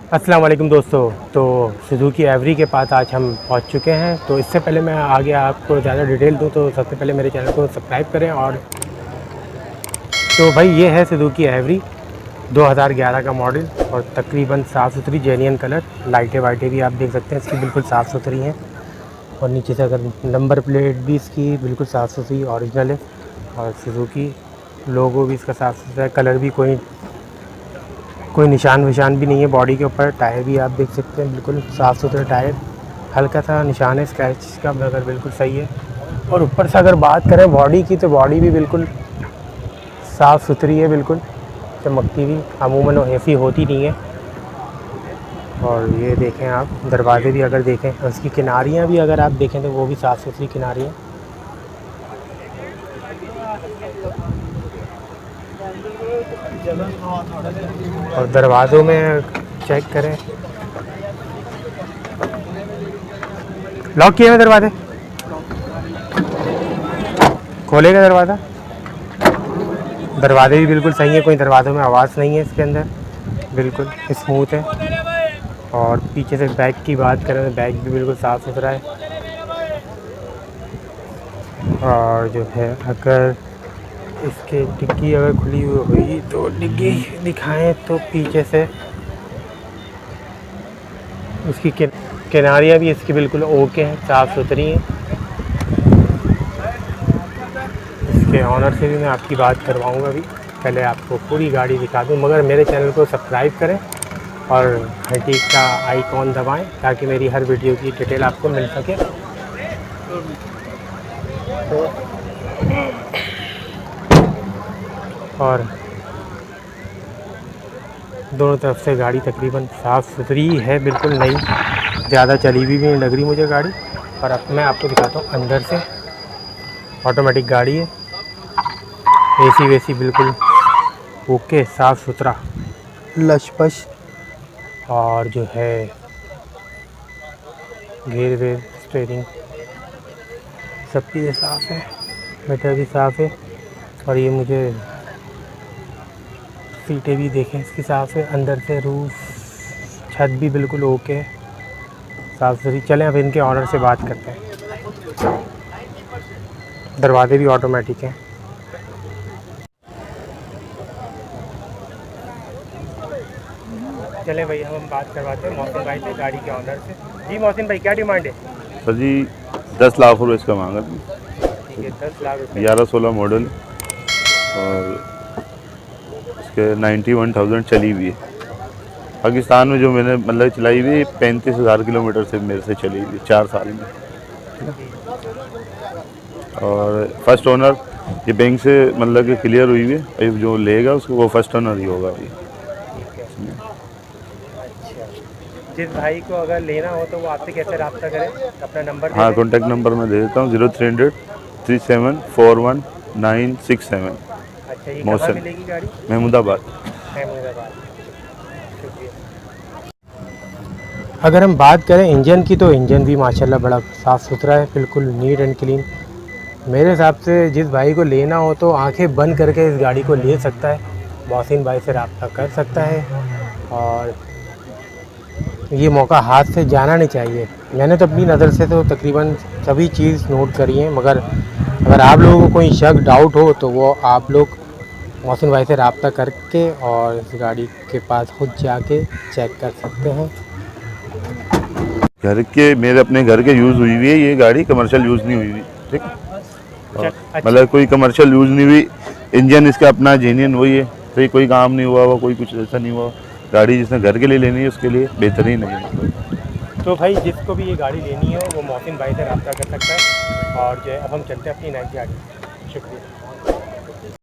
अस्सलाम वालेकुम दोस्तों। तो सुजुकी एवरी के पास आज हम पहुंच चुके हैं। तो इससे पहले मैं आगे आपको ज़्यादा डिटेल दूं तो सबसे पहले मेरे चैनल को सब्सक्राइब करें। और तो भाई ये है सुजुकी एवरी 2011 का मॉडल और तकरीबन साफ़ सुथरी जेन्युइन कलर। लाइटें वाइटें भी आप देख सकते हैं इसकी बिल्कुल साफ़ सुथरी हैं। और नीचे से अगर नंबर प्लेट भी इसकी बिल्कुल साफ़ सुथरी ओरिजिनल है। और सुजुकी लोगो भी इसका साफ़ सुथरा है। कलर भी कोई निशान विशान भी नहीं है बॉडी के ऊपर। टायर भी आप देख सकते हैं बिल्कुल साफ़ सुथरे टायर। हल्का सा निशान है स्क्रैच का मगर बिल्कुल सही है। और ऊपर से अगर बात करें बॉडी की तो बॉडी भी बिल्कुल साफ़ सुथरी है, बिल्कुल चमकती भी। अमूमन ऐसी होती नहीं है। और ये देखें आप दरवाजे भी अगर देखें और उसकी किनारियाँ भी अगर आप देखें तो वो भी साफ़ सुथरी किनारियाँ। और दरवाज़ों में चेक करें, लॉक किए हुए दरवाजे, खोलेगा दरवाज़ा। दरवाजे भी बिल्कुल सही है, कोई दरवाज़ों में आवाज़ नहीं है इसके अंदर, बिल्कुल स्मूथ है। और पीछे से बैग की बात करें तो बैग भी बिल्कुल साफ़ सुथरा है। और जो है अगर इसके डिग्गी अगर खुली हुई हुई तो डिग्गी दिखाएं तो पीछे से उसकी किनारियाँ भी इसकी बिल्कुल ओके हैं, साफ़ सुथरी हैं। इसके ऑनर से भी मैं आपकी बात करवाऊंगा अभी। पहले आपको पूरी गाड़ी दिखा दूं मगर मेरे चैनल को सब्सक्राइब करें और घंटी का आइकॉन दबाएं ताकि मेरी हर वीडियो की डिटेल आपको मिल सके। और दोनों तरफ से गाड़ी तकरीबन साफ़ सुथरी है, बिल्कुल नई, ज़्यादा चली भी नहीं लग रही मुझे गाड़ी। और अब मैं आपको दिखाता हूँ अंदर से। ऑटोमेटिक गाड़ी है, एसी वेसी बिल्कुल ओके, साफ़ सुथरा, लशपश। और जो है गेयर वेयर स्टीयरिंग सब चीज़ें साफ़ है, मीटर भी साफ़ है। और ये मुझे सीटें भी देखें इसकी साफ़ है। अंदर से रूफ छत भी बिल्कुल ओके है, साफ़ सुथरी। चलें अब इनके ऑनर से बात करते हैं। दरवाजे भी ऑटोमेटिक हैं। चले भैया हम बात करवाते हैं मोहसिन भाई से, गाड़ी के ऑनर से। जी मोहसिन भाई, क्या डिमांड है? सर जी 10 लाख रुपये इसका मांगा। ठीक है, 10 लाख रुपये। 11-16 मॉडल और इसके 91,000 चली हुई है। पाकिस्तान में जो मैंने मतलब चलाई हुई 35,000 किलोमीटर से मेरे से चली हुई 4 साल में। और फर्स्ट ओनर ये बैंक से मतलब कि क्लियर हुई हुई है, जो लेगा उसको वो फर्स्ट ओनर ही होगा अभी। जिस भाई को अगर लेना हो तो वो आपसे कैसे रब्ता करें? अपना नंबर हाँ, कॉन्टैक्ट नंबर मैं दे देता हूँ 0300 3741 967। अच्छा, ये कहाँ मिलेगी गाड़ी? महमूदाबाद। अगर हम बात करें इंजन की तो इंजन भी माशाल्लाह बड़ा साफ़ सुथरा है, बिल्कुल नीट एंड क्लीन। मेरे हिसाब से जिस भाई को लेना हो तो आंखें बंद करके इस गाड़ी को ले सकता है, मोहसिन भाई से रब्ता कर सकता है। और ये मौका हाथ से जाना नहीं चाहिए। मैंने तो अपनी नज़र से तो तकरीबन सभी चीज़ नोट करी हैं मगर अगर आप लोगों को कोई शक डाउट हो तो वो आप लोग मोहसिन भाई से रब्ता करके और इस गाड़ी के पास खुद जाके चेक कर सकते हैं। घर के मेरे अपने घर के यूज़ हुई हुई है ये गाड़ी, कमर्शियल यूज़ नहीं हुई हुई। ठीक है, मतलब कोई कमर्शियल यूज़ नहीं हुई। इंजन इसका अपना जेन्युइन वही है, तो कोई काम नहीं हुआ कोई कुछ ऐसा नहीं हुआ। गाड़ी जिसने घर के लिए लेनी है उसके लिए बेहतरीन है। तो भाई जिसको भी ये गाड़ी लेनी हो वो मोहसिन भाई से रब्ता कर सकता है। और जो है अब हम चलते हैं अपनी नई गाड़ी। शुक्रिया।